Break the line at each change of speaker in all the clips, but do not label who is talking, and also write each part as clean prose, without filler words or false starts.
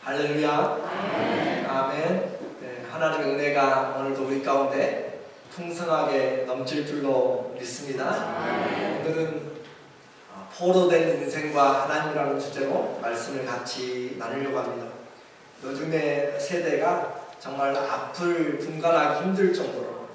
할렐루야. 아멘. 네, 하나님의 은혜가 오늘도 우리 가운데 풍성하게 넘칠 줄로 믿습니다. 오늘은 포로된 인생과 하나님이라는 주제로 말씀을 같이 나누려고 합니다. 요즘의 세대가 정말 앞을 분간하기 힘들 정도로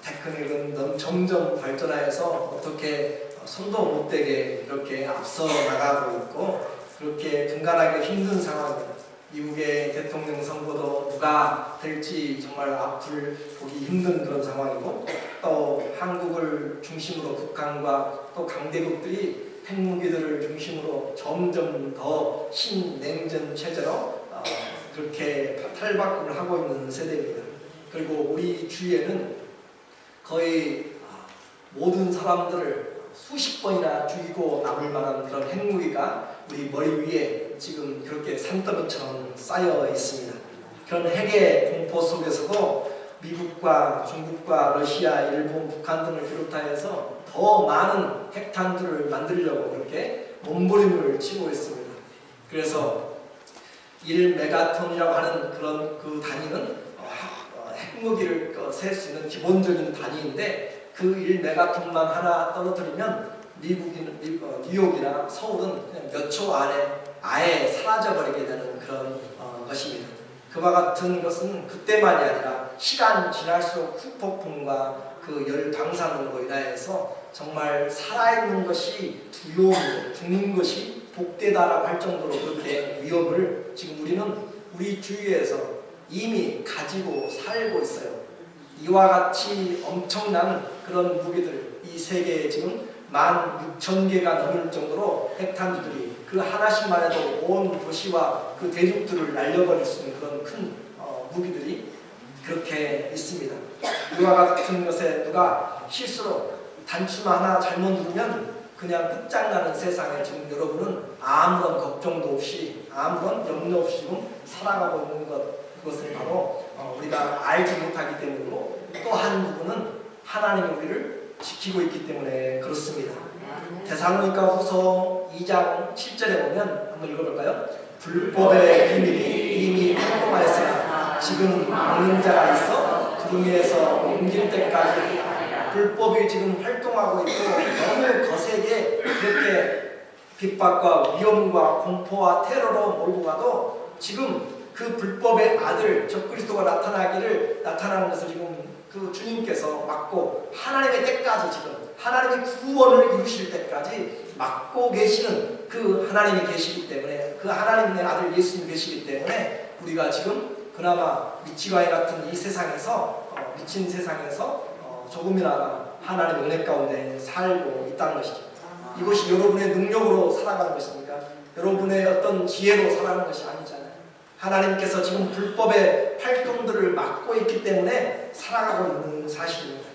테크닉은 점점 발전하여서 어떻게 손도 못 대게 이렇게 앞서 나가고 있고 그렇게 분간하기 힘든 상황입니다. 미국의 대통령 선거도 누가 될지 정말 앞을 보기 힘든 그런 상황이고, 또 한국을 중심으로 북한과 또 강대국들이 핵무기들을 중심으로 점점 더 신냉전 체제로 그렇게 탈바꿈을 하고 있는 세대입니다. 그리고 우리 주위에는 거의 모든 사람들을 수십 번이나 죽이고 남을 만한 그런 핵무기가 우리 머리 위에 지금 그렇게 산더미처럼 쌓여 있습니다. 그런 핵의 공포 속에서도 미국과 중국과 러시아, 일본, 북한 등을 비롯하여서 더 많은 핵탄두를 만들려고 그렇게 몸부림을 치고 있습니다. 그래서 1메가톤이라고 하는 그런 그 단위는 핵무기를 셀 수 있는 기본적인 단위인데, 그 1메가톤만 하나 떨어뜨리면 뉴욕이나 서울은 그냥 몇 초 안에 아예 사라져버리게 되는 그런 것입니다. 그와 같은 것은 그때만이 아니라 시간 지날수록 후폭풍과 그 열 방사능으로 인하여서 정말 살아있는 것이 두려움이고 죽는 것이 복되다라고 할 정도로 그렇게 위협을 지금 우리는 우리 주위에서 이미 가지고 살고 있어요. 이와 같이 엄청난 그런 무기들, 이 세계에 지금 16,000개가 넘을 정도로 핵탄두들이 그 하나씩만 해도 온 도시와 그 대륙들을 날려버릴 수 있는 그런 큰 무기들이 그렇게 있습니다. 이와 같은 것에 누가 실수로 단추 하나 잘못 누르면 그냥 끝장나는 세상에 지금 여러분은 아무런 걱정도 없이 아무런 염려 없이 지금 살아가고 있는 그것을 바로 우리가 알지 못하기 때문이고, 또 한 부분은 하나님이 우리를 지키고 있기 때문에 그렇습니다. 데살로니가 후서 2장 7절에 보면 한번 읽어볼까요? 불법의 비밀이 이미 활동하였으나 지금 막는 자가 있어 그중에서 옮길 때까지 불법이 지금 활동하고 있고, 너무 거세게 그렇게 핍박과 위험과 공포와 테러로 몰고 가도 지금 그 불법의 아들 적그리스도가 나타나는 것을 지금 그 주님께서 막고 하나님의 때까지, 지금 하나님의 구원을 이루실 때까지 막고 계시는 그 하나님이 계시기 때문에, 그 하나님의 아들 예수님 계시기 때문에 우리가 지금 그나마 미치광이 같은 이 세상에서 미친 세상에서 조금이나마 하나님의 은혜 가운데 살고 있다는 것이죠. 이것이 여러분의 능력으로 살아가는 것입니까? 여러분의 어떤 지혜로 살아가는 것이 아니잖아요. 하나님께서 지금 불법의 활동들을 막고 있기 때문에 살아가고 있는 사실입니다.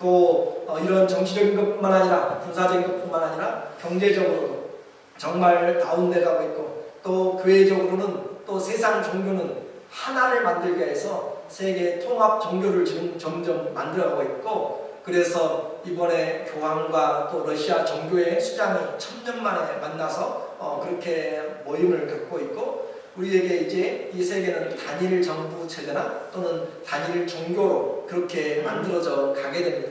또 이런 정치적인 것뿐만 아니라 군사적인 것뿐만 아니라 경제적으로도 정말 다운돼가고 있고, 또 교회적으로는 또 세상 종교는 하나를 만들기 위해서 세계 통합 종교를 지금 점점 만들어가고 있고, 그래서 이번에 교황과 또 러시아 정교회 수장이 1000년 만에 만나서 그렇게 모임을 갖고 있고, 우리에게 이제 이 세계는 단일 정부 체제나 또는 단일 종교로 그렇게 만들어져 가게 됩니다.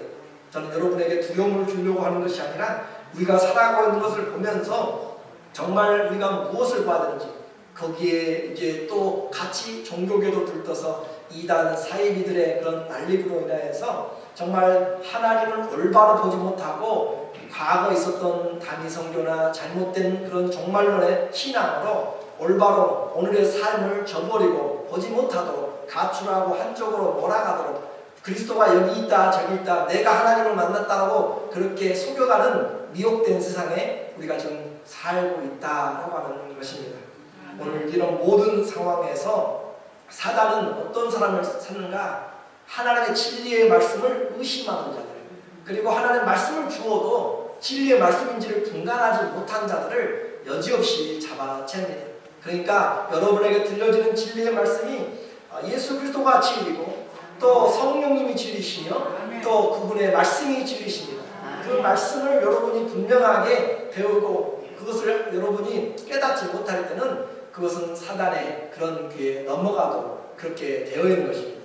저는 여러분에게 두려움을 주려고 하는 것이 아니라 우리가 살아가고 있는 것을 보면서 정말 우리가 무엇을 봐야 되는지, 거기에 이제 또 같이 종교계도 들떠서 이단 사이비들의 그런 난립으로 인하여서 정말 하나님을 올바로 보지 못하고 과거 있었던 단위 성교나 잘못된 그런 종말론의 신앙으로 올바로 오늘의 삶을 저버리고 보지 못하도록 가출하고 한쪽으로 몰아가도록 그리스도가 여기 있다 저기 있다 내가 하나님을 만났다고 그렇게 속여가는 미혹된 세상에 우리가 지금 살고 있다라고 하는 것입니다. 오늘 이런 모든 상황에서 사단은 어떤 사람을 찾는가? 하나님의 진리의 말씀을 의심하는 자들, 그리고 하나님의 말씀을 주어도 진리의 말씀인지를 분간하지 못한 자들을 여지없이 잡아챕니다. 그러니까 여러분에게 들려지는 진리의 말씀이 예수 그리스도가 진리고 또 성령님이 진리시며 또 그분의 말씀이 진리십니다. 그 말씀을 여러분이 분명하게 배우고 그것을 여러분이 깨닫지 못할 때는 그것은 사단의 그런 귀에 넘어가도 그렇게 되어 있는 것입니다.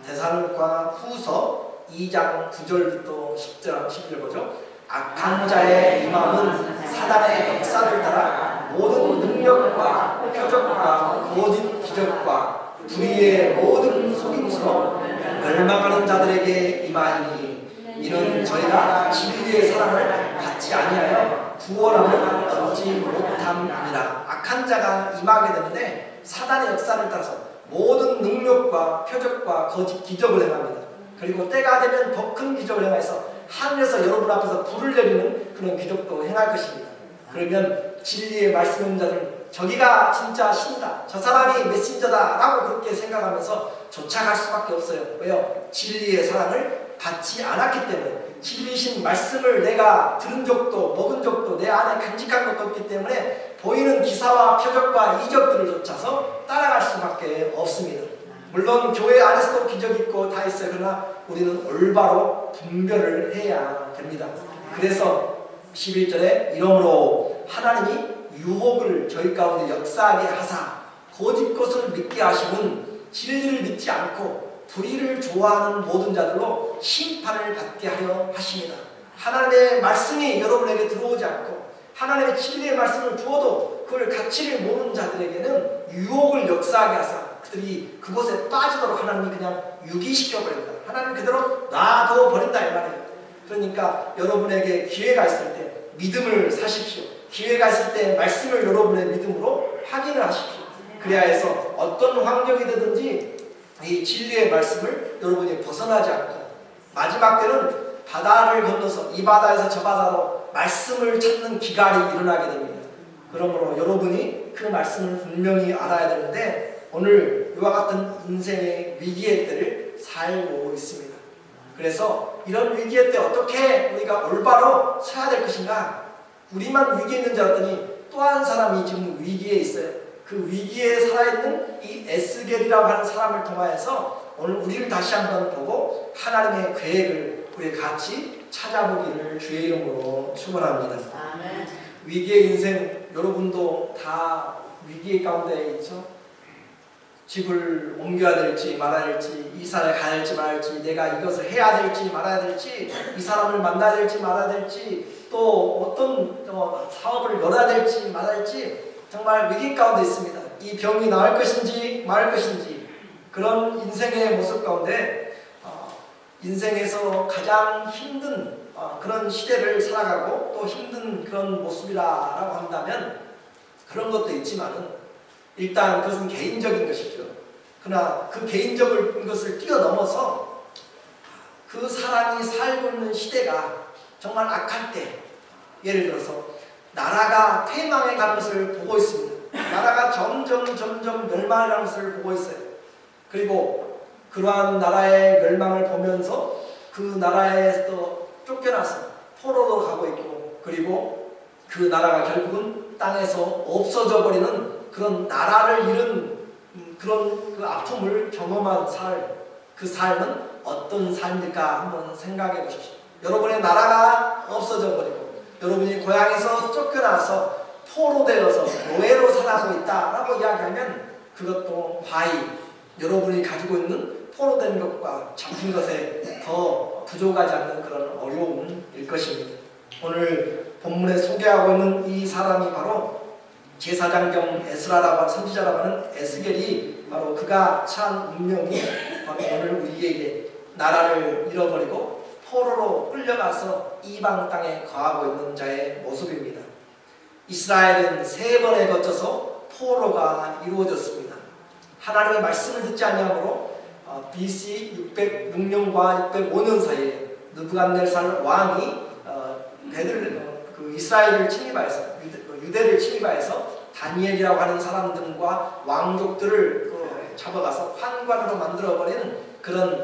데살로니가 후서 2장 9절부터 10절 11절 보죠. 악한 자의 임함은 사단의 역사를 따라 모든 능력과 표적과 거짓 기적과 불의의 모든 속임수로 멸망하는 자들에게 임하니 이는 저희가 진리의 사랑을 받지 아니하여 구원함을 얻지 못함이라. 악한 자가 임하게 되는데 사단의 역사를 따라서 모든 능력과 표적과 거짓 기적을 행합니다. 그리고 때가 되면 더 큰 기적을 행해서 하늘에서 여러분 앞에서 불을 내리는 그런 기적도 행할 것입니다. 그러면 진리의 말씀인 자들은 저기가 진짜 신이다, 저 사람이 메신저다 라고 그렇게 생각하면서 쫓아갈 수밖에 없어요. 왜요? 진리의 사랑을 받지 않았기 때문에. 진리신 말씀을 내가 들은 적도 먹은 적도 내 안에 간직한 것도 없기 때문에 보이는 기사와 표적과 이적들을 쫓아서 따라갈 수밖에 없습니다. 물론 교회 안에서도 기적이 있고 다 있어요. 그러나 우리는 올바로 분별을 해야 됩니다. 그래서 11절에 이러므로 하나님이 유혹을 저희 가운데 역사하게 하사 거짓 것을 믿게 하시면 진리를 믿지 않고 불의를 좋아하는 모든 자들로 심판을 받게 하려 하십니다. 하나님의 말씀이 여러분에게 들어오지 않고 하나님의 진리의 말씀을 주어도 그걸 가치를 모르는 자들에게는 유혹을 역사하게 하사 그들이 그곳에 빠지도록 하나님이 그냥 유기시켜버린다. 하나님 그대로 놔둬버린다 이 말이에요. 그러니까 여러분에게 기회가 있을 때 믿음을 사십시오. 기회가 있을 때 말씀을 여러분의 믿음으로 확인을 하십시오. 그래야 해서 어떤 환경이 되든지 이 진리의 말씀을 여러분이 벗어나지 않고 마지막 때는 바다를 건너서 이 바다에서 저 바다로 말씀을 찾는 기갈이 일어나게 됩니다. 그러므로 여러분이 그 말씀을 분명히 알아야 되는데 오늘 이와 같은 인생의 위기의 때를 살고 있습니다. 그래서 이런 위기의 때 어떻게 우리가 올바로 서야 될 것인가? 우리만 위기에 있는 줄 알았더니 또 한 사람이 지금 위기에 있어요. 그 위기에 살아있는 이 에스겔이라고 하는 사람을 통하여서 오늘 우리를 다시 한번 보고 하나님의 계획을 우리 같이 찾아보기를 주의 이름으로 축원합니다.
아멘.
위기의 인생 여러분도 다 위기 가운데 있죠. 집을 옮겨야 될지 말아야 될지, 이사를 가야 될지 말아야 될지, 내가 이것을 해야 될지 말아야 될지, 이 사람을 만나야 될지 말아야 될지, 또 어떤 사업을 열어야 될지 말아야 될지 정말 위기 가운데 있습니다. 이 병이 나을 것인지 말 것인지 그런 인생의 모습 가운데 인생에서 가장 힘든 그런 시대를 살아가고 또 힘든 그런 모습이라고 한다면 그런 것도 있지만은 일단 그것은 개인적인 것이죠. 그러나 그 개인적인 것을 뛰어넘어서 그 사람이 살고 있는 시대가 정말 악할 때, 예를 들어서 나라가 패망해 가는 것을 보고 있습니다. 나라가 점점 멸망하는 것을 보고 있어요. 그리고 그러한 나라의 멸망을 보면서 그 나라에서 쫓겨나서 포로로 가고 있고, 그리고 그 나라가 결국은 땅에서 없어져 버리는 그런 나라를 잃은 그런 그 아픔을 경험한 그 삶은 어떤 삶일까 한번 생각해 보십시오. 여러분의 나라가 없어져 버리고 여러분이 고향에서 쫓겨나서 포로되어서 노예로 살아가고 있다라고 이야기하면 그것도 과히 여러분이 가지고 있는 포로된 것과 잡힌 것에 더 부족하지 않는 그런 어려움일 것입니다. 오늘 본문에 소개하고 있는 이 사람이 바로 제사장 겸 에스라라고 하는 선지자라고 하는 에스겔이 바로 그가 처한 운명이 바로 오늘 우리에게 나라를 잃어버리고 포로로 끌려가서 이방 땅에 거하고 있는 자의 모습입니다. 이스라엘은 3번에 거쳐서 포로가 이루어졌습니다. 하나님의 말씀을 듣지 아니하므로 BC 606년과 605년 사이에 느부갓네살 왕이 이스라엘을 침입하여서 유대를 침입하여서 다니엘이라고 하는 사람들과 왕족들을 잡아가서 환관으로 만들어버리는 그런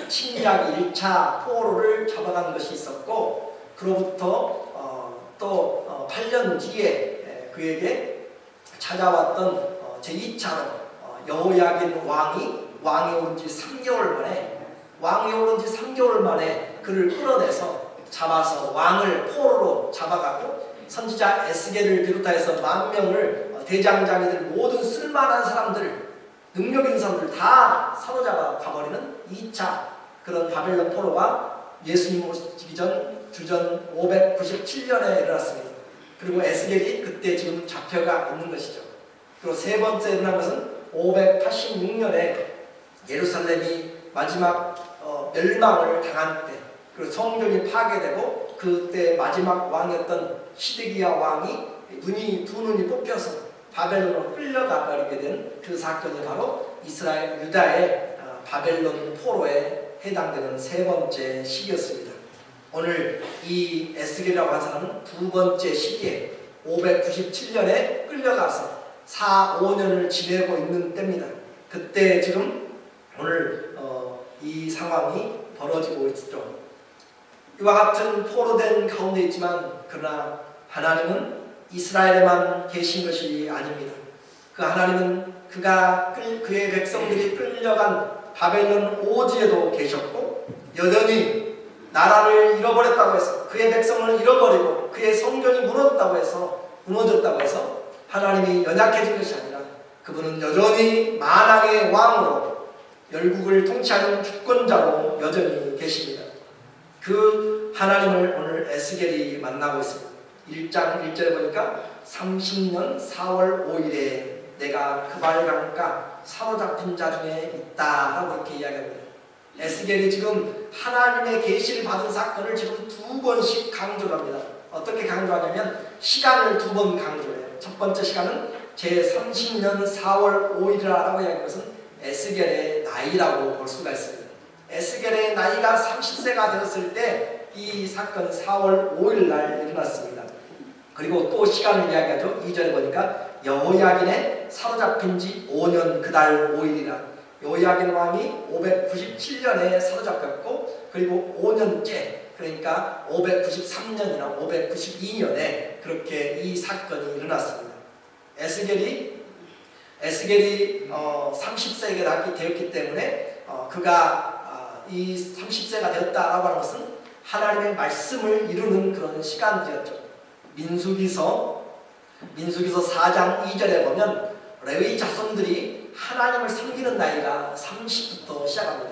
침략 1차 포로를 잡아간 것이 있었고, 그로부터 또 8년 뒤에 그에게 찾아왔던 제2차로 여호야긴 왕이 오른 지 3개월 만에 그를 끌어내서 잡아서 왕을 포로로 잡아가고 선지자 에스겔을 비롯해서 10,000명을 대장장이들 모든 쓸만한 사람들, 능력 있는 사람들 다 사로잡아 가버리는 2차 그런 바벨론 포로가 예수님 오시기 전 주전 597년에 일어났습니다. 그리고 에스겔이 그때 지금 잡혀가 있는 것이죠. 그리고 세 번째 일어난 것은 586년에 예루살렘이 마지막 멸망을 당한 때, 그리고 성전이 파괴되고 그때 마지막 왕이었던 시드기야 왕이 두 눈이 뽑혀서 바벨론으로 끌려가 버리게 된 그 사건이 바로 이스라엘 유다의 바벨론 포로에 해당되는 세 번째 시기였습니다. 오늘 이 에스겔이라고 하는 사람은 두 번째 시기에 597년에 끌려가서 4~5년을 지내고 있는 때입니다. 그때 지금 오늘 이 상황이 벌어지고 있죠. 이와 같은 포로된 가운데 있지만 그러나 하나님은 이스라엘에만 계신 것이 아닙니다. 그 하나님은 그의 백성들이 끌려간 바벨론 오지에도 계셨고 여전히 나라를 잃어버렸다고 해서 그의 백성을 잃어버리고 그의 성전이 무너졌다고 해서 하나님이 연약해진 것이 아니라 그분은 여전히 만왕의 왕으로 열국을 통치하는 주권자로 여전히 계십니다. 그 하나님을 오늘 에스겔이 만나고 있습니다. 1장 1절에 보니까 30년 4월 5일에 내가 그발강가 사로잡힌 자 중에 있다 라고 이렇게 이야기합니다. 에스겔이 지금 하나님의 계시를 받은 사건을 지금 두 번씩 강조를 합니다. 어떻게 강조하냐면 시간을 두 번 강조해요. 첫 번째 시간은 제30년 4월 5일이라고 이야기하는 것은 에스겔의 나이라고 볼 수가 있습니다. 에스겔의 나이가 30세가 되었을 때 이 사건 4월 5일 날 일어났습니다. 그리고 또 시간을 이야기하죠. 2절에 보니까 여호야긴의 사로잡힌 지 5년 그달 5일이라 여호야긴 왕이 597년에 사로잡혔고 그리고 5년째 그러니까 593년이나 592년에 그렇게 이 사건이 일어났습니다. 에스겔이 30세가 되었기 때문에 그가 이 30세가 되었다라고 하는 것은 하나님의 말씀을 이루는 그런 시간이었죠. 민수기서 4장 2절에 보면 레위 자손들이 하나님을 섬기는 나이가 30부터 시작합니다.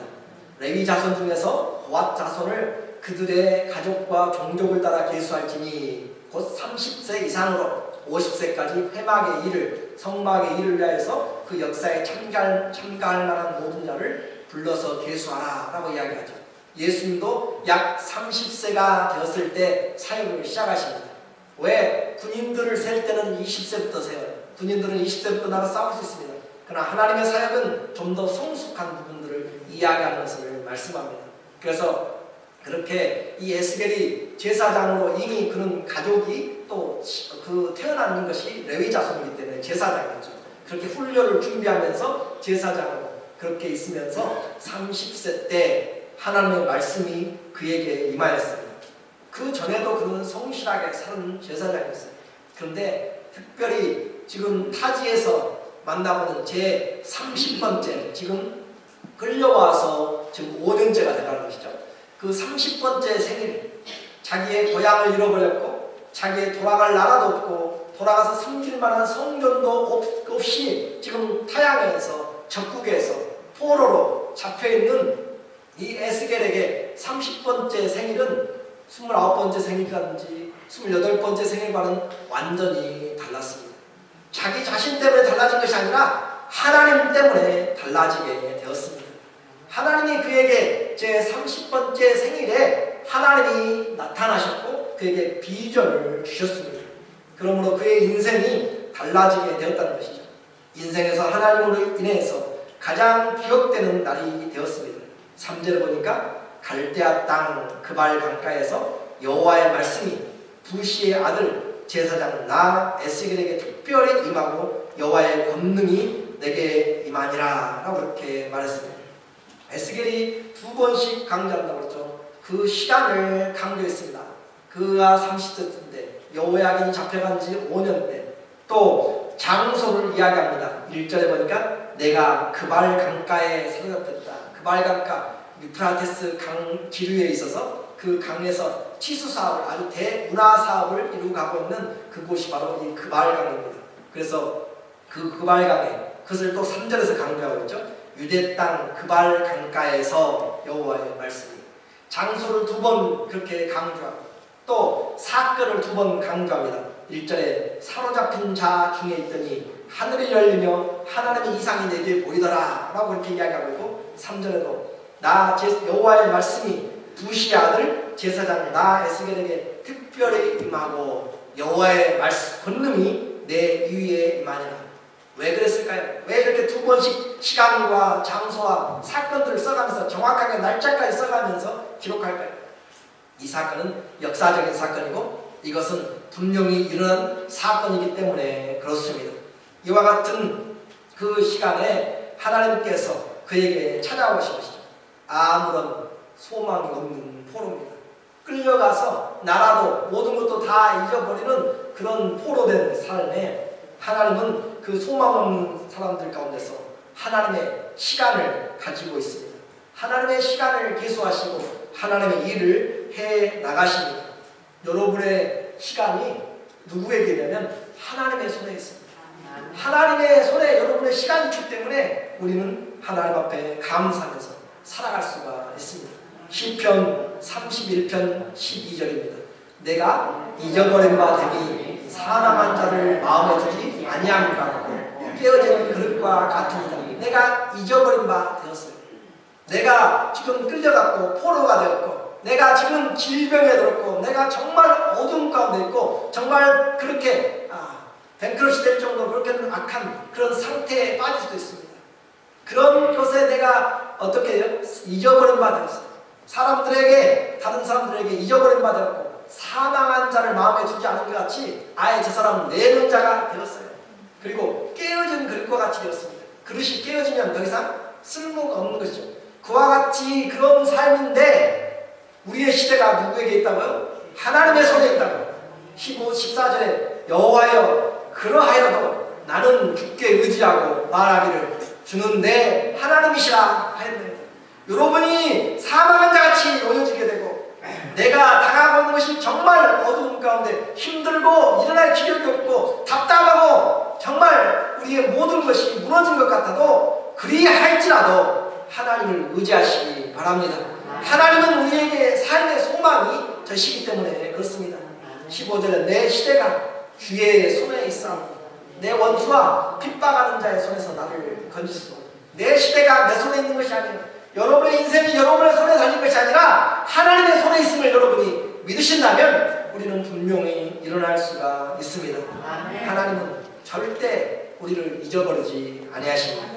레위 자손 중에서 고핫 자손을 그들의 가족과 종족을 따라 계수할지니 곧 30세 이상으로 50세까지 회막의 일을 성막의 일을 위하여서 그 역사에 참가할 만한 모든 자를 불러서 계수하라 라고 이야기하죠. 예수님도 약 30세가 되었을 때 사역을 시작하십니다. 왜? 군인들을 셀 때는 20세부터 세워요. 군인들은 20세부터 나가 싸울 수 있습니다. 그러나 하나님의 사역은 좀 더 성숙한 부분들을 이야기하는 것을 말씀합니다. 그래서 그렇게 이 에스겔이 제사장으로 이미 그런 가족이 또 그 태어난 것이 레위 자손이기 때문에 제사장이었죠. 그렇게 훈련을 준비하면서 제사장으로 그렇게 있으면서 30세 때 하나님의 말씀이 그에게 임하였습니다. 그 전에도 그는 성실하게 사는 제사장이었어요. 그런데 특별히 지금 타지에서 만나보는 제 30번째 지금 끌려와서 지금 5년째가 되는 것이죠. 그 30번째 생일 자기의 고향을 잃어버렸고 자기의 돌아갈 나라도 없고 돌아가서 섬길 만한 성전도 없이 지금 타향에서 적국에서 포로로 잡혀있는 이 에스겔에게 30번째 생일은 29번째 생일이라든지 28번째 생일과는 완전히 달랐습니다. 자기 자신 때문에 달라진 것이 아니라 하나님 때문에 달라지게 되었습니다. 하나님이 그에게 제 30번째 생일에 하나님이 나타나셨고 그에게 비전을 주셨습니다. 그러므로 그의 인생이 달라지게 되었다는 것이죠. 인생에서 하나님으로 인해서 가장 기억되는 날이 되었습니다. 3절에 보니까 갈대아 땅 그발 강가에서 여호와의 말씀이 부시의 아들 제사장 나 에스겔에게 특별히 임하고 여호와의 권능이 내게 임하니라 라고 이렇게 말했습니다. 에스겔이 두 번씩 강조한다고 했죠. 그 시간을 강조했습니다. 그가 30세인데 여호야긴이 잡혀간 지 5년 때 또 장소를 이야기합니다. 1절에 보니까 내가 그발 강가에 사로잡혔다. 그발 강가 유프라테스 강 지류에 있어서 그 강에서 치수 사업을 아주 대문화 사업을 이루고 가고 있는 그곳이 바로 이 그발 강입니다. 그래서 그 그발 강에 그것을 또 3절에서 강조하고 있죠. 유대 땅 그발 강가에서 여호와의 말씀이. 장소를 2번 그렇게 강조하고 또 사건을 2번 강조합니다. 1절에 사로잡힌 자 중에 있더니 하늘이 열리며 하나님의 이상이 내게 보이더라 라고 이렇게 이야기하고 있고, 3절에도 나 여호와의 말씀이 부시의 아들 제사장 나 에스겔에게 특별히 임하고 여호와의 말씀 권능이 내 위에 임하니라. 왜 그랬을까요? 왜 이렇게 2번씩 시간과 장소와 사건들을 써가면서 정확하게 날짜까지 써가면서 기록할까요? 이 사건은 역사적인 사건이고 이것은 분명히 일어난 사건이기 때문에 그렇습니다. 이와 같은 그 시간에 하나님께서 그에게 찾아오신 것이죠. 아무런 소망이 없는 포로입니다. 끌려가서 나라도 모든 것도 다 잊어버리는 그런 포로된 삶에 하나님은 그 소망 없는 사람들 가운데서 하나님의 시간을 가지고 있습니다. 하나님의 시간을 계수하시고 하나님의 일을 해 나가십니다. 여러분의 시간이 누구에게냐면 하나님의 손에 있습니다. 하나님의 손에 여러분의 시간이 있기 때문에 우리는 하나님 앞에 감사하면서 살아갈 수가 있습니다. 시편 31편 12절입니다. 내가 잊어버린 바 되니 사랑한 자를 마음에 두지 아니함이라. 깨어진 그릇과 같으니라. 내가 잊어버린 바 되었어요. 내가 지금 끌려갔고 포로가 되었고 내가 지금 질병에 들었고 내가 정말 어둠 가운데 있고 정말 그렇게 뱅크러시 될 정도로 그렇게 악한 그런 상태에 빠질 수도 있습니다. 그런 것에 내가 어떻게 해요? 잊어버린 바 되었어요. 사람들에게 다른 사람들에게 잊어버린 바 되었고 사망한 자를 마음에 두지 않은 것 같이 아예 저 사람은 내는 자가 되었어요. 그리고 깨어진 그릇과 같이 되었습니다. 그릇이 깨어지면 더 이상 쓸모가 없는 것이죠. 그와 같이 그런 삶인데 우리의 시대가 누구에게 있다고요? 하나님의 손에 있다고요. 14절에 여호와여 그러하여도 나는 주께 의지하고 말하기를 주는 내 하나님이시라 하였네요. 여러분이 사망한 자같이 놓여지게 되고 내가 당하고 있는 것이 정말 어두운 가운데 힘들고 일어날 기력이 없고 답답하고 정말 우리의 모든 것이 무너진 것 같아도 그리할지라도 하나님을 의지하시기 바랍니다. 하나님은 우리에게 삶의 소망이 되시기 때문에 그렇습니다. 15절에 내 시대가 주의 손에 있사오니 내 원수와 핍박하는 자의 손에서 나를 건지소서. 내 시대가 내 손에 있는 것이 아니에요. 여러분의 인생이 여러분의 손에 달린 것이 아니라 하나님의 손에 있음을 여러분이 믿으신다면 우리는 분명히 일어날 수가 있습니다. 하나님은 절대 우리를 잊어버리지 아니하십니다.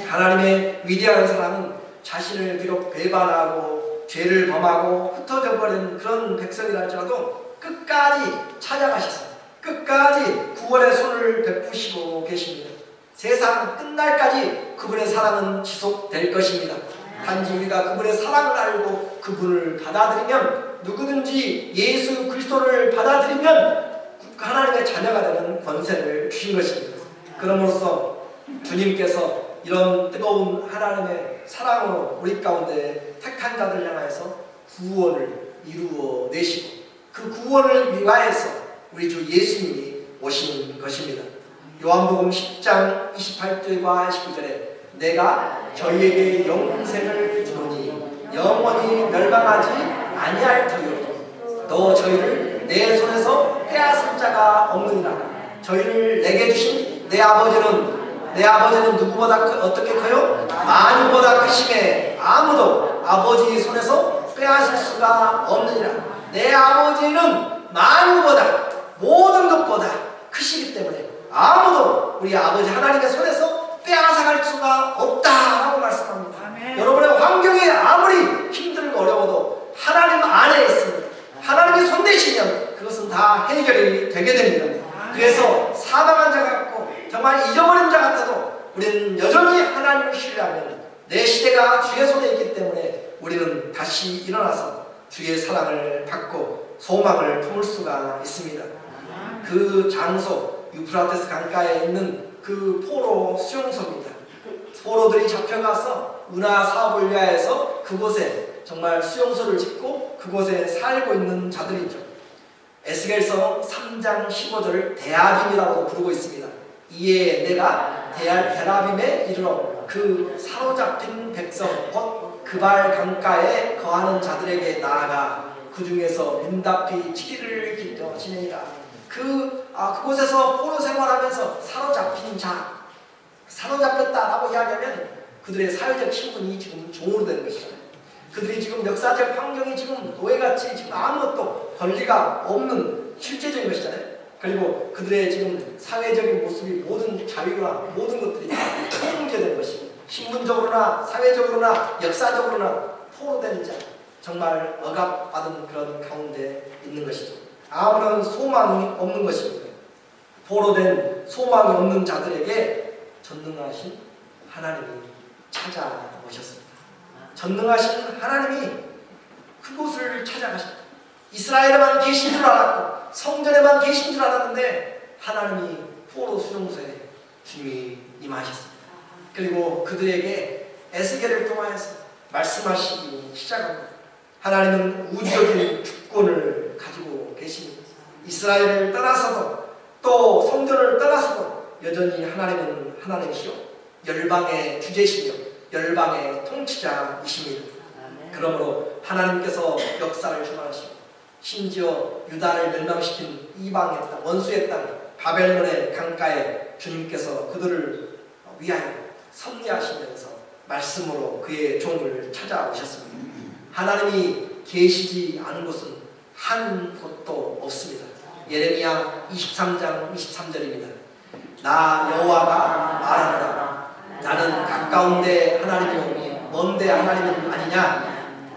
하나님의 위대한 사랑은 자신을 비록 배반하고 죄를 범하고 흩어져 버린 그런 백성이라 할지라도 끝까지 찾아가셔서 끝까지 구원의 손을 베푸시고 계십니다. 세상 끝날까지 그분의 사랑은 지속될 것입니다. 단지 우리가 그분의 사랑을 알고 그분을 받아들이면 누구든지 예수 그리스도를 받아들이면 하나님의 자녀가 되는 권세를 주신 것입니다. 그럼으로써 주님께서 이런 뜨거운 하나님의 사랑으로 우리 가운데 택한 자들 향하여서 구원을 이루어 내시고 그 구원을 위하여서 우리 주 예수님이 오신 것입니다. 요한복음 10장 28절과 29절에 내가 저희에게 영생을 주노니 영원히 멸망하지 아니할 터이요 또 저희를 내 손에서 빼앗을 자가 없느니라. 저희를 내게 주신 내 아버지는 누구보다 어떻게 커요? 만유보다 크심에 아무도 아버지 손에서 빼앗을 수가 없느니라. 내 아버지는 만유보다 모든 것보다 크시기 때문에 아무도 우리 아버지 하나님의 손에서 빼앗아갈 수가 없다라고 말씀합니다. 아멘. 여러분의 환경이 아무리 힘들고 어려워도 하나님 안에 있습니다. 하나님이 손 대시면 그것은 다 해결이 되게 됩니다. 아멘. 그래서 사망한 자 같고 정말 잊어버린 자 같아도 우리는 여전히 하나님을 신뢰하면 내 시대가 주의 손에 있기 때문에 우리는 다시 일어나서 주의 사랑을 받고 소망을 품을 수가 있습니다. 그 장소 유프라테스 강가에 있는 그 포로 수용소입니다. 포로들이 잡혀가서 은하 사업을 위하여서 그곳에 정말 수용소를 짓고 그곳에 살고 있는 자들이죠. 에스겔서 3장 15절을 대아빔이라고 부르고 있습니다. 이에 내가 데라빔에 이르러 그 사로잡힌 백성 곧 그발 강가에 거하는 자들에게 나아가 그 중에서 민다피 7일을 길러 지내니라. 그곳에서 포로 생활하면서 사로잡힌 자, 사로잡혔다라고 이야기하면 그들의 사회적 신분이 지금 종으로 되는 것이잖아요. 그들이 지금 역사적 환경이 지금 노예같이 지금 아무것도 권리가 없는 실제적인 것이잖아요. 그리고 그들의 지금 사회적인 모습이 모든 자유나 모든 것들이 다 통제된 것이고 신분적으로나 사회적으로나 역사적으로나 포로된 자, 정말 억압받은 그런 가운데 있는 것이죠. 아무런 소망이 없는 것입니다. 포로된 소망이 없는 자들에게 전능하신 하나님이 찾아오셨습니다. 전능하신 하나님이 그곳을 찾아가십니다. 이스라엘에만 계신 줄 알았고 성전에만 계신 줄 알았는데 하나님이 포로 수용소에 주님이 임하셨습니다. 그리고 그들에게 에스겔을 통하여서 말씀하시기 시작합니다. 하나님은 우주적인 주권을 가지고 계십니다. 이스라엘을 떠나서도 또 성전을 떠나서도 여전히 하나님은 하나님이시오 열방의 주제시며 열방의 통치자이십니다. 그러므로 하나님께서 역사를 주관하시고 심지어 유다를 멸망시킨 이방의 땅, 원수의 땅 바벨론의 강가에 주님께서 그들을 위하여 섭리하시면서 말씀으로 그의 종을 찾아오셨습니다. 하나님이 계시지 않은 곳은 한 곳도 없습니다. 예레미야 23장 23절입니다. 나 여호와가 말하노라. 나는 가까운데 하나님이오니 먼데 하나님은 아니냐.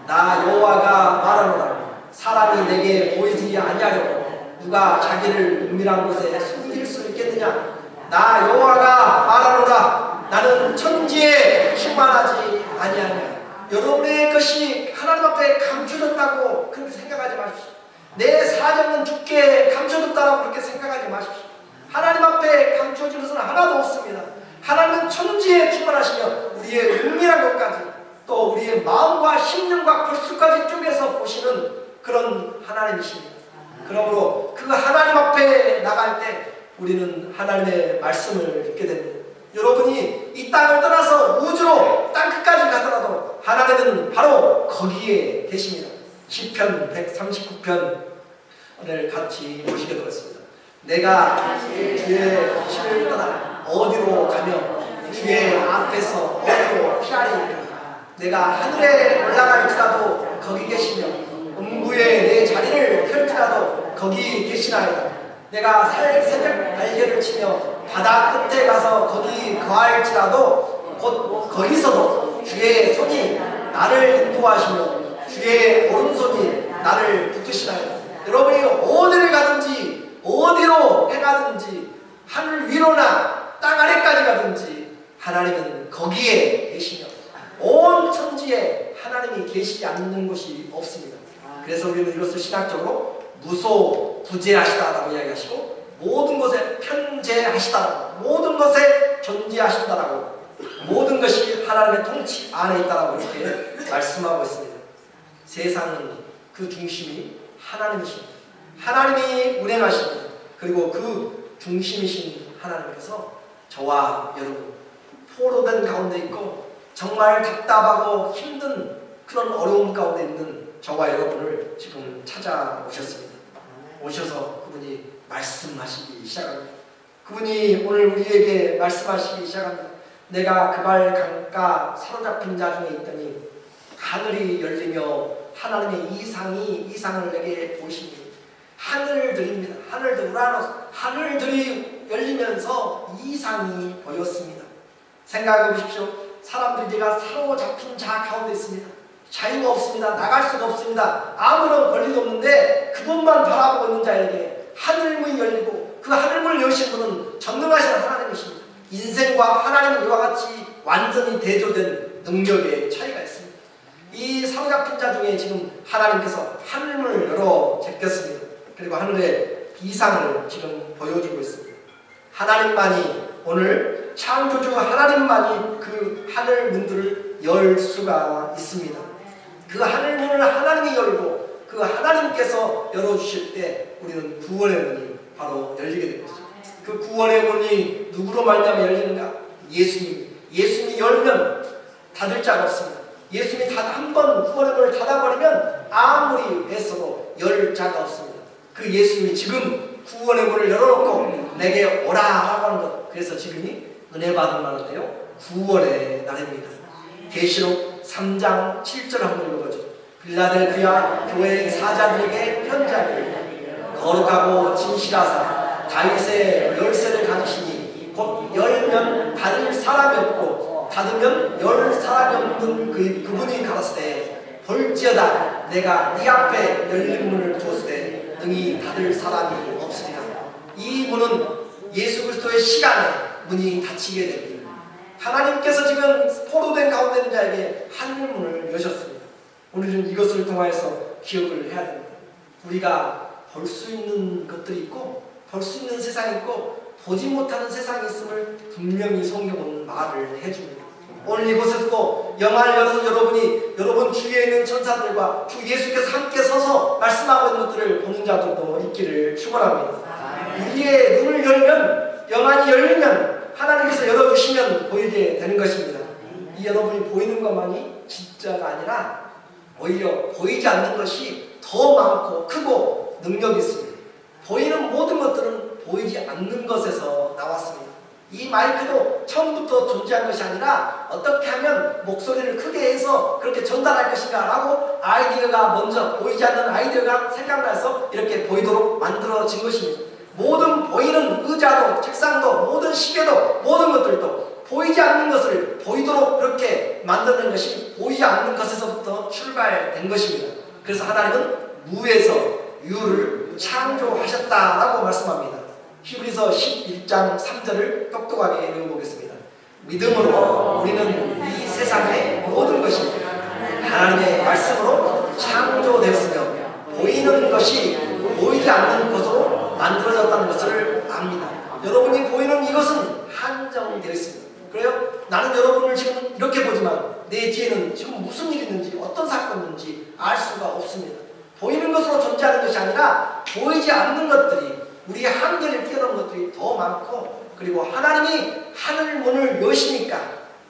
나 여호와가 말하노라. 사람이 내게 보이지 아니하려고 누가 자기를 은밀한 곳에 숨길 수 있겠느냐. 나 여호와가 말하노라. 나는 천지에 충만하지 아니하냐. 여러분의 것이 하나님 앞에 감춰졌다고 그렇게 생각하지 마십시오. 내 사정은 주께 감춰졌다고 그렇게 생각하지 마십시오. 하나님 앞에 감춰진 것은 하나도 없습니다. 하나님은 천지에 충만하시며 우리의 은밀한 것까지 또 우리의 마음과 심령과 골수까지 쪼개서 보시는 그런 하나님이십니다. 그러므로 그 하나님 앞에 나갈 때 우리는 하나님의 말씀을 듣게 됩니다. 여러분이 이 땅을 떠나서 우주로 땅끝까지 가더라도 하나님은 바로 거기에 계십니다. 시편 139편 오늘 같이 보시게 되었습니다. 내가 주의 길을 떠나 어디로 가며 주의 앞에서 어디로 피하리까. 내가 하늘에 올라갈지라도 거기 계시며 음부에 내 자리를 펼지라도 거기 계시나이다. 내가 새벽 날개를 치며 바다 끝에 가서 거기 거할지라도 곧 거기서도 주의 손이 나를 인도하시며 주의 오른손이 나를 붙드시나이다. 여러분이 어디를 가든지 어디로 행하든지 하늘 위로나 땅 아래까지 가든지 하나님은 거기에 계시며 온 천지에 하나님이 계시지 않는 곳이 없습니다. 그래서 우리는 이것을 신학적으로 무소부재하시다라고 이야기하시고 모든 것에 편재하시다라고 모든 것에 존재하신다라고 모든 것이 하나님의 통치 안에 있다라고 이렇게 말씀하고 있습니다. 세상은 그 중심이 하나님이십니다. 하나님이 운행하십니다. 그리고 그 중심이신 하나님께서 저와 여러분 포로된 가운데 있고 정말 답답하고 힘든 그런 어려움 가운데 있는 저와 여러분을 지금 찾아오셨습니다. 오셔서 그분이 말씀하시기 시작합니다. 그분이 오늘 우리에게 말씀하시기 시작합니다. 내가 그발 강가 사로잡힌 자 중에 있더니 하늘이 열리며 하나님의 이상을 내게 보이시니 하늘들입니다. 하늘들 우라노스 하늘들이 열리면서 이상이 보였습니다. 생각해 보십시오. 사람들이 제가 사로잡힌 자 가운데 있습니다. 자유가 없습니다. 나갈 수가 없습니다. 아무런 권리도 없는데 그분만 바라보고 있는 자에게 하늘문이 열리고 그 하늘문을 여신 분은 전능하신 하나님이십니다. 인생과 하나님은 이와 같이 완전히 대조된 능력의 차이가 있습니다. 이 사로잡힌 자 중에 지금 하나님께서 하늘문을 열어 제꼈습니다. 그리고 하늘의 비상을 지금 보여주고 있습니다. 하나님만이 오늘 창조주 하나님만이 그 하늘 문들을 열 수가 있습니다. 그 하늘 문을 하나님이 열고 그 하나님께서 열어주실 때 우리는 구원의 문이 바로 열리게 됩니다. 그 구원의 문이 누구로 말미암아 열리는가? 예수님이 열면 닫을 자가 없습니다. 예수님이 한번 구원의 문을 닫아버리면 아무리 애써도 열 자가 없습니다. 그 예수님이 지금 구원의 문을 열어놓고 내게 오라라고 하는 것. 그래서 지금이 은혜 받은 날인데요, 구원의 날입니다. 계시록 3장 7절 한번 읽어보죠. 빌라델피아 교회 사자들에게 편지하기를 거룩하고 진실하사 다윗의 열쇠를 가지시니 곧 열면 닫을 사람이 없고 닫으면 열 사람이 없는 그분이 가라사대 볼지어다 내가 네 앞에 열린 문을 두었으되 능히 닫을 사람이 없으리라. 이 문은 예수 그리스도의 시간에 문이 닫히게 됩니다. 하나님께서 지금 포로된 가운데 있는 자에게 하늘 문을 여셨습니다. 우리는 이것을 통해서 기억을 해야 됩니다. 우리가 볼 수 있는 것들이 있고 볼 수 있는 세상이 있고 보지 못하는 세상이 있음을 분명히 성경은 말을 해줍니다. 오늘 이곳에서도 영화를 열어서 여러분 주위에 있는 천사들과 주 예수께서 함께 서서 말씀하고 있는 것들을 보는 자들도 있기를 축원합니다. 우리의 눈을 열면, 영안이 열리면 하나님께서 열어주시면 보이게 되는 것입니다. 이 여러분이 보이는 것만이 진짜가 아니라 오히려 보이지 않는 것이 더 많고 크고 능력이 있습니다. 보이는 모든 것들은 보이지 않는 것에서 나왔습니다. 이 마이크도 처음부터 존재한 것이 아니라 어떻게 하면 목소리를 크게 해서 그렇게 전달할 것인가 라고 아이디어가 먼저, 보이지 않는 아이디어가 생각나서 이렇게 보이도록 만들어진 것입니다. 모든 보이는 의자도 책상도 모든 시계도 모든 것들도 보이지 않는 것을 보이도록 그렇게 만드는 것이 보이지 않는 것에서부터 출발된 것입니다. 그래서 하나님은 무에서 유를 창조하셨다라고 말씀합니다. 히브리서 11장 3절을 똑똑하게 읽어보겠습니다. 믿음으로 우리는 이 세상의 모든 것이 하나님의 말씀으로 창조되었으며 보이는 것이 보이지 않는 것으로 만들어졌다는 것을 압니다. 여러분이 보이는 이것은 한정되어 있습니다. 그래요? 나는 여러분을 지금 이렇게 보지만 내 뒤에는 지금 무슨 일이 있는지 어떤 사건이 있는지 알 수가 없습니다. 보이는 것으로 존재하는 것이 아니라 보이지 않는 것들이 우리의 한계를 뛰어넘는 것들이 더 많고 그리고 하나님이 하늘 문을 여시니까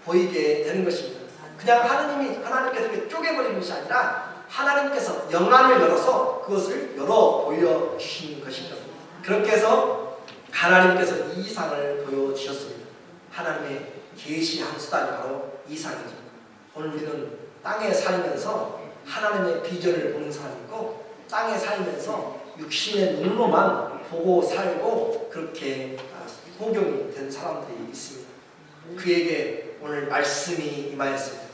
보이게 되는 것입니다. 그냥 하나님께서 이렇게 쪼개버리는 것이 아니라 하나님께서 영안을 열어서 그것을 열어 보여주시는 것입니다. 그렇게 해서 하나님께서 이 이상을 보여주셨습니다. 하나님의 계시한 수단이 바로 이상이죠. 오늘 우리는 땅에 살면서 하나님의 비전을 보는 사람이고 땅에 살면서 육신의 눈으로만 보고 살고 그렇게 소경이 된 사람들이 있습니다. 그에게 오늘 말씀이 임하였습니다.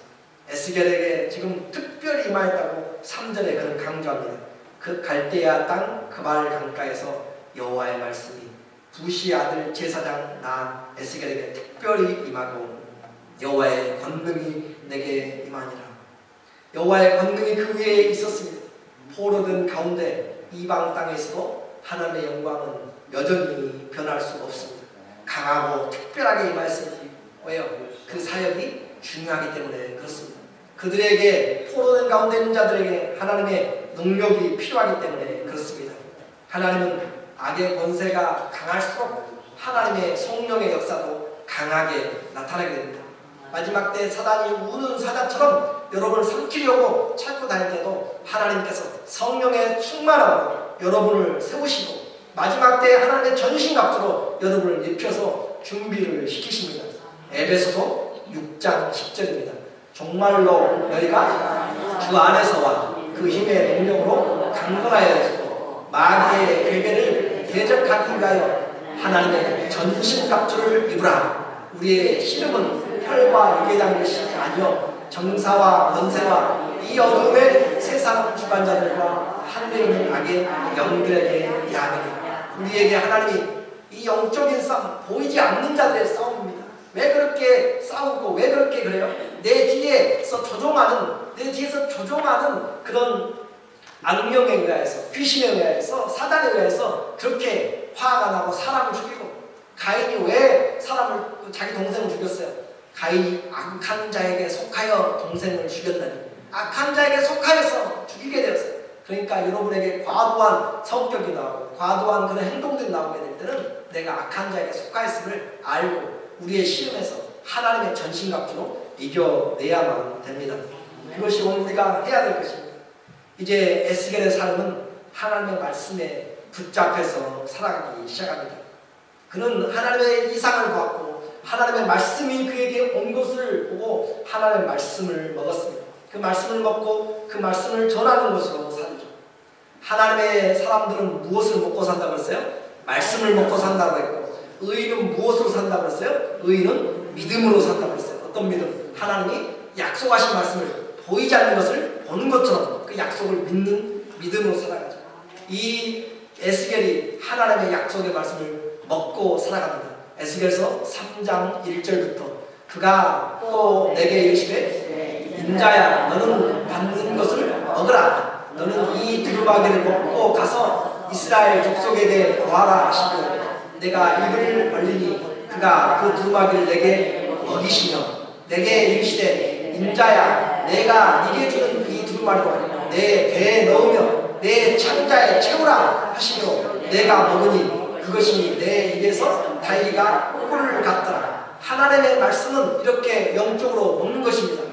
에스겔에게 지금 특별히 임하였다고 3절에 그는 강조합니다. 그 갈대아 땅 그발 강가에서 여호와의 말씀이 부시 아들 제사장 나 에스겔에게 특별히 임하고 여호와의 권능이 내게 임하니라. 여호와의 권능이 그 위에 있었습니다. 포로된 가운데 이방 땅에서도 하나님의 영광은 여전히 변할 수가 없습니다. 강하고 특별하게 임하였습니다. 왜요? 그 사역이 중요하기 때문에 그렇습니다. 그들에게 포로된 가운데 있는 자들에게 하나님의 능력이 필요하기 때문에 그렇습니다. 하나님은 악의 권세가 강할수록 하나님의 성령의 역사도 강하게 나타나게 됩니다. 마지막 때 사단이 우는 사자처럼 여러분을 삼키려고 찾고 다닐 때도 하나님께서 성령의 충만함으로 여러분을 세우시고 마지막 때 하나님의 전신갑주로 여러분을 입혀서 준비를 시키십니다. 에베소서 6장 10절입니다. 정말로 너희가 주 안에서와 그 힘의 능력으로 강건하여지고 마귀의 괴계를 대적하기 위하여 하나님의 전신갑주를 입으라. 우리의 씨름은 혈과 육에 단 것이 아니요 정사와 권세와 이 어둠의 세상 주관자들과 하늘에 있는 악의 영들에게 대하느니. 우리에게 하나님이 이 영적인 싸움, 보이지 않는 자들의 싸움입니다. 왜 그렇게 싸우고 왜 그렇게 그래요? 내 뒤에서 조종하는 그런 악령에 의해서, 귀신에 의해서, 사단에 의해서 그렇게 화가 나고 사람을 죽이고. 가인이 왜 자기 동생을 죽였어요? 가인이 악한 자에게 속하여 동생을 죽였다니. 악한 자에게 속하여서 죽이게 되었어요. 그러니까 여러분에게 과도한 성격이 나오고 과도한 그런 행동들이 나오게 될 때는 내가 악한 자에게 속하였음을 알고 우리의 시험에서 하나님의 전신갑주로 이겨내야만 됩니다. 그것이 오늘 우리가 해야 될 것입니다. 이제 에스겔의 삶은 하나님의 말씀에 붙잡혀서 살아가기 시작합니다. 그는 하나님의 이상을 보았고 하나님의 말씀이 그에게 온 것을 보고 하나님의 말씀을 먹었습니다. 그 말씀을 먹고 그 말씀을 전하는 것으로 살죠. 하나님의 사람들은 무엇을 먹고 산다고 했어요? 말씀을 먹고 산다고 했고, 의인은 무엇으로 산다고 했어요? 의인은 믿음으로 산다고 했어요. 어떤 믿음? 하나님이 약속하신 말씀을 보이지 않는 것을 보는 것처럼 그 약속을 믿는 믿음으로 살아가죠. 이 에스겔이 하나님의 약속의 말씀을 먹고 살아갑니다. 에스겔서 3장 1절부터 그가 또 내게 이르시되 인자야 너는 받는 것을 먹으라. 너는 이 두루마기를 먹고 가서 이스라엘 족속에게 보아라 하시고 내가 입을 벌리니 그가 그 두루마기를 내게 먹이시며 내게 이르시되 인자야 내가 네게 주는 이 두루마기로 내 배에 넣으며 내 창자에 채우라 하시며 내가 먹으니 그것이 내 입에서 달기가 꿀을 같더라. 하나님의 말씀은 이렇게 영적으로 먹는 것입니다.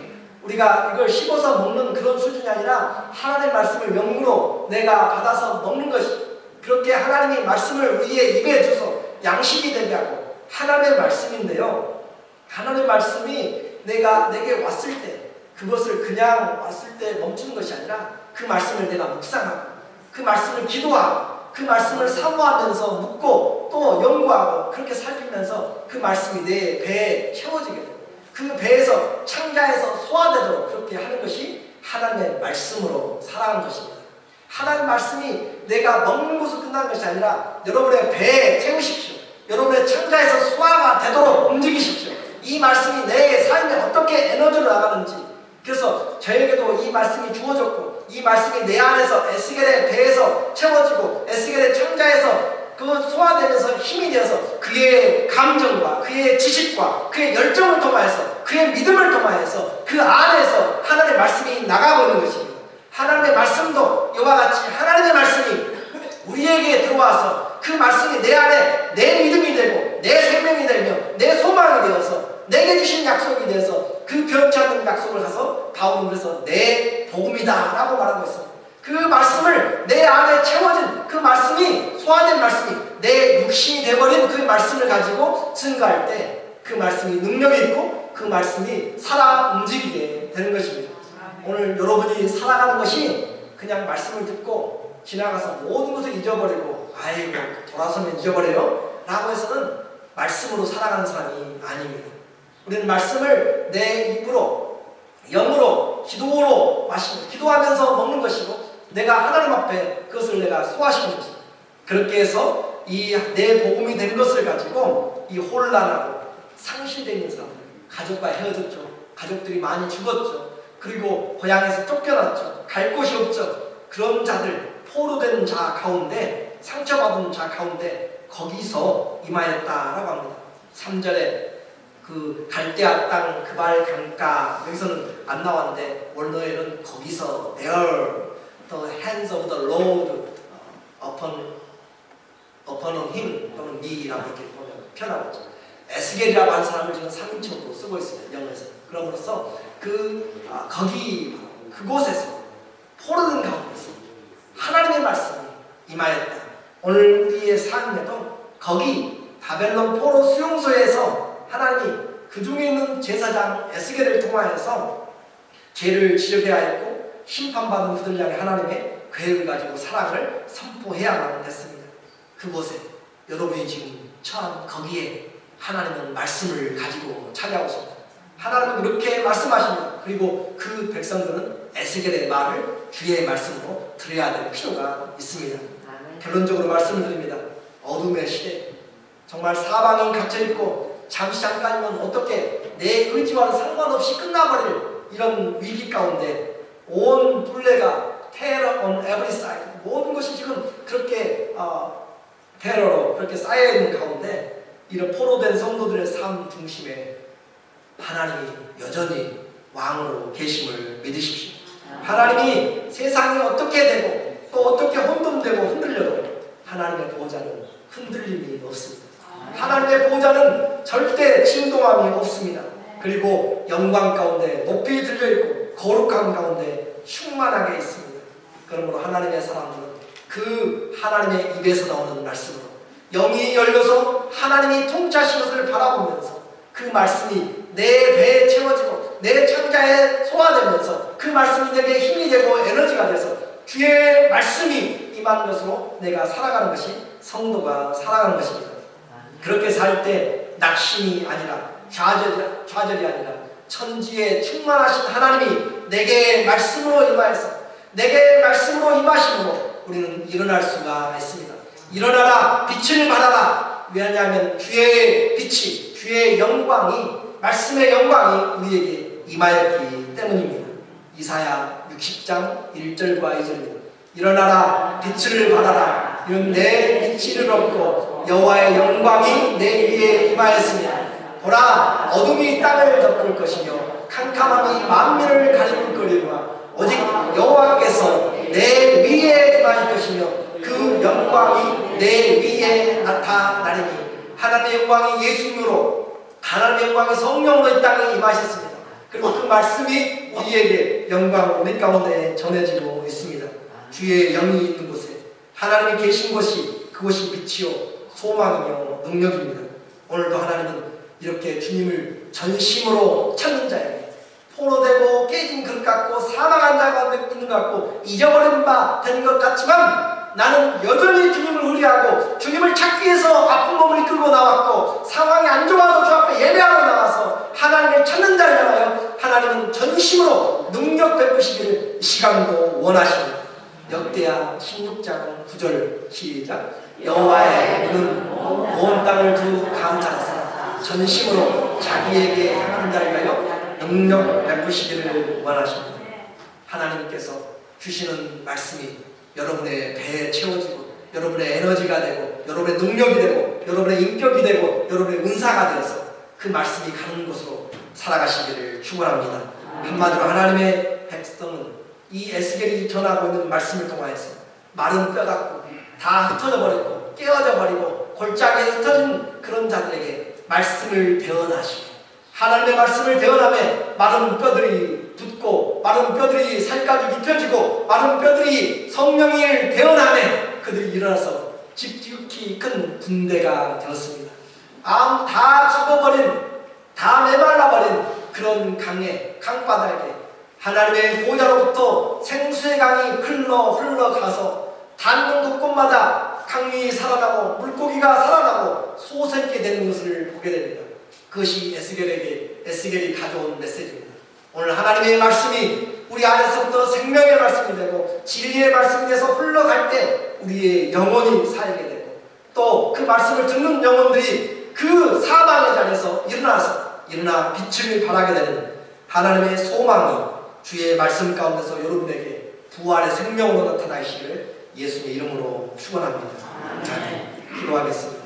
우리가 이걸 씹어서 먹는 그런 수준이 아니라 하나님의 말씀을 영으로 내가 받아서 먹는 것이, 그렇게 하나님의 말씀을 우리의 입에 줘서 양식이 되게 하고 하나님의 말씀인데요, 하나님의 말씀이 내게 왔을 때 그것을 그냥 왔을 때 멈추는 것이 아니라 그 말씀을 내가 묵상하고 그 말씀을 기도하고 그 말씀을 사모하면서 묻고 또 연구하고 그렇게 살피면서 그 말씀이 내 배에 채워지게 돼요. 그 배에서 창자에서 소화되도록 그렇게 하는 것이 하나님의 말씀으로 살아가는 것입니다. 하나님의 말씀이 내가 먹는 것으로 끝나는 것이 아니라 여러분의 배에 채우십시오. 여러분의 창자에서 소화가 되도록 움직이십시오. 이 말씀이 내 삶에 어떻게 에너지로 나가는지, 그래서 저에게도 이 말씀이 주어졌고 이 말씀이 내 안에서 에스겔의 배에서 채워지고 에스겔의 창자에서 그 소화되면서 힘이 되어서 그의 감정과 그의 지식과 그의 열정을 통하여서 그의 믿음을 통하여서 그 안에서 하나님의 말씀이 나가고 있는 것입니다. 하나님의 말씀도 이와 같이 하나님의 말씀이 우리에게 들어와서 그 말씀이 내 안에 내 믿음이 되고 내 생명이 되며 내 소망이 되어서 내게 주신 약속이 되어서 그 변치 않는 약속을 가서 바울은 내 복음이다 라고 말하고 있습니다. 그 말씀을 내 안에 채워진 그 말씀이, 소화된 말씀이 내 육신이 되어버린 그 말씀을 가지고 증거할 때 그 말씀이 능력이 있고 그 말씀이 살아 움직이게 되는 것입니다. 오늘 여러분이 살아가는 것이 그냥 말씀을 듣고 지나가서 모든 것을 잊어버리고 아이고 돌아서면 잊어버려요 라고 해서는 말씀으로 살아가는 사람이 아닙니다. 우리는 말씀을 내 입으로 영으로 기도로 마시고 기도하면서 먹는 것이고 내가 하나님 앞에 그것을 내가 소화시키는 것입니다. 그렇게 해서 이 내 복음이 된 것을 가지고 이 혼란하고 상실되어 있는 사람들, 가족과 헤어졌죠. 가족들이 많이 죽었죠. 그리고 고향에서 쫓겨났죠. 갈 곳이 없죠. 그런 자들, 포로된 자 가운데, 상처받은 자 가운데 거기서 임하였다라고 합니다. 3절에 그 갈대아 땅 그발 강가, 여기서는 안 나왔는데 원어에는 거기서 there the hands of the Lord upon him 또는 me라고 이렇게 표현하고 있죠. 에스겔이라고 하는 사람을 지금 3인칭으로 쓰고 있습니다. 영어에서. 그럼으로써 거기 그곳에서 포로된 가운데서 하나님의 말씀이 임하였다. 오늘 우리의 삶에도 거기 바벨론 포로 수용소에서 하나님이 그 중에 있는 제사장 에스겔을 통하여서 죄를 지적해야 했고 심판받은 그들 향해 하나님의 계획을 가지고 사랑을 선포해야만 했습니다. 그곳에 여러분이 지금 처한 거기에 하나님은 말씀을 가지고 찾아오십니다. 하나님은 이렇게 말씀하십니다. 그리고 그 백성들은 에스겔의 말을 주의 말씀으로 들어야 될 필요가 있습니다. 결론적으로 말씀을 드립니다. 어둠의 시대, 정말 사방이 갇혀있고 잠시 잠깐이면 어떻게 내 의지와는 상관없이 끝나버릴 이런 위기 가운데 온 둘레가 terror on every side, 모든 것이 지금 그렇게 테러로 그렇게 쌓여있는 가운데 이런 포로된 성도들의 삶 중심에 하나님이 여전히 왕으로 계심을 믿으십시오. 하나님이 세상이 어떻게 되고 또 어떻게 혼돈되고 흔들려도 하나님의 보호자는 흔들림이 없습니다. 하나님의 보호자는 하늘은 절대 진동함이 없습니다. 그리고 영광 가운데 높이 들려있고 거룩한 가운데 충만하게 있습니다. 그러므로 하나님의 사람들은 그 하나님의 입에서 나오는 말씀으로 영이 열려서 하나님이 통치하신 것을 바라보면서 그 말씀이 내 배에 채워지고 내 창자에 소화되면서 그 말씀이 내게 힘이 되고 에너지가 돼서 주의 말씀이 임하는 것으로 내가 살아가는 것이 성도가 살아가는 것입니다. 그렇게 살 때 낙심이 아니라 좌절이 아니라 천지에 충만하신 하나님이 내게 말씀으로 임하여서 내게 말씀으로 임하심으로 우리는 일어날 수가 있습니다. 일어나라, 빛을 발하라. 왜냐하면 주의 빛이, 주의 영광이, 말씀의 영광이 우리에게 임하였기 때문입니다. 이사야 60장 1절과 2절입니다. 일어나라, 빛을 발하라. 이는 내 빛이 이르렀고 여호와의 영광이 내 위에 임하였으며 보라, 어둠이 땅을 덮을 것이며 캄캄함이 만민을 가리울 거리라. 오직 여호와께서 내 위에 임할 것이며 그 영광이 내 위에 나타나리니. 하나님의 영광이 예수님으로, 하나님의 영광이 성령으로 이 땅에 임하셨습니다. 그리고 그 말씀이 우리에게 영광 우리 가운데 전해지고 있습니다. 주의 영이 있는 곳에 하나님이 계신 곳이, 그곳이 빛이요 소망이며 능력입니다. 오늘도 하나님은 이렇게 주님을 전심으로 찾는 자에게 포로되고 깨진 그릇 같고 사망한 자가 있는 것 같고 잊어버린 바 된 것 같지만 나는 여전히 주님을 의뢰하고 주님을 찾기 위해서 아픈 몸을 이끌고 나왔고 상황이 안 좋아도 주 앞에 예배하러 나와서 하나님을 찾는 자를 향하여 하나님은 전심으로 능력 베푸시기를 이 시간도 원하십니다. 역대하 16장 9절 시작. 여호와의 눈은 온 땅을 두루 감찰하사 전심으로 자기에게 향하는 자를 위하여 능력 베푸시기를 원하십니다. 하나님께서 주시는 말씀이 여러분의 배에 채워지고 여러분의 에너지가 되고 여러분의 능력이 되고 여러분의 인격이 되고 여러분의 은사가 되어서 그 말씀이 가는 곳으로 살아가시기를 축원합니다. 한마디로 하나님의 백성은 이 에스겔이 전하고 있는 말씀을 통하여서 마른 뼈 같고 다 흩어져 버리고 깨어져 버리고 골짜기에 흩어진 그런 자들에게 말씀을 대언하시고 하나님의 말씀을 대언하며 마른 뼈들이 붙고 마른 뼈들이 살까지 입혀지고 마른 뼈들이 성령을 대언하며 그들이 일어나서 지극히 큰 군대가 되었습니다. 다 죽어버린, 다 메말라버린 그런 강바다에게 하나님의 보좌로부터 생수의 강이 흘러가서 닿는 곳곳마다 강이 살아나고 물고기가 살아나고 솟아있게 되는 것을 보게 됩니다. 그것이 에스겔이 가져온 메시지입니다. 오늘 하나님의 말씀이 우리 안에서부터 생명의 말씀이 되고 진리의 말씀이 돼서 흘러갈 때 우리의 영혼이 살게 되고 또 그 말씀을 듣는 영혼들이 그 사망의 자리에서 일어나 빛을 발하게 되는 하나님의 소망이 주의 말씀 가운데서 여러분에게 부활의 생명으로 나타나시기를 예수님의 이름으로 축원합니다. 기도하겠습니다.